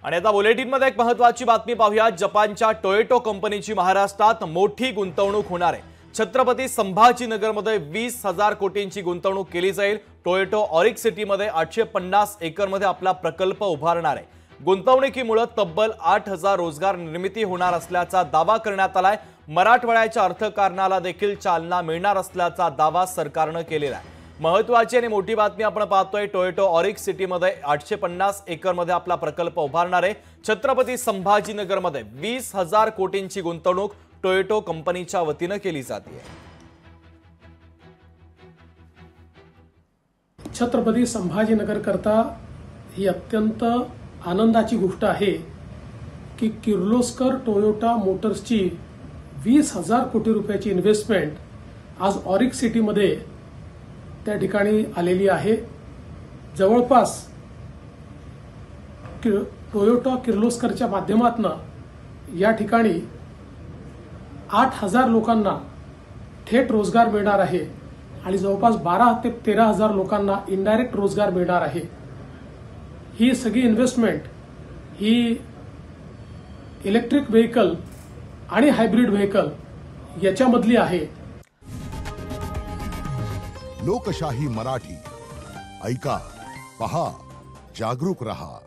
आणि आता बुलेटिनमध्ये एक महत्त्वाची बातमी पाहूया। जपानच्या टोयोटा कंपनीची महाराष्ट्रात मोठी गुंतवणूक होणार आहे। छत्रपती संभाजीनगरमध्ये 20,000 कोटींची गुंतवणूक केली जाईल। टोयोटा ऑरिक सिटीमध्ये 850 एकरमध्ये आपला प्रकल्प उभारणार आहे। गुंतवणुकीमुळे तब्बल 8,000 रोजगार निर्मिती होणार असल्याचा दावा करण्यात आलाय। मराठवाड्याच्या अर्थकारणाला देखील चालना मिळणार असल्याचा दावा सरकारने केलेला आहे। महत्त्वाची आणि मोठी बातमी आपण पाहतोय। टोयोटा ऑरिक सिटीमध्ये 850 एकरमध्ये आपला प्रकल्प उभारणार आहे। छत्रपती संभाजीनगरमध्ये 20,000 कोटींची गुंतवणूक टोयोटा कंपनीच्या वतीने केली जाते। छत्रपती संभाजीनगर करता ही अत्यंत आनंदाची गोष्ट आहे की किर्लोस्कर टोयोटा मोटर्सची 20,000 कोटी रुपयाची इन्व्हेस्टमेंट आज ऑरिक सिटीमध्ये त्या ठिकाणी आलेली आहे। जवळपास टोयोटा किर्लोस्करच्या माध्यमातून या ठिकाणी 8,000 लोकांना थेट रोजगार मिळणार आहे आणि जवळपास 12 ते 13,000 लोकांना इनडायरेक्ट रोजगार मिळणार आहे। ही सगळी इन्व्हेस्टमेंट ही इलेक्ट्रिक व्हेकल आणि हायब्रिड व्हेकल याच्यामधली आहे। लोकशाही मराठी ऐका, पहा, जागरूक रहा।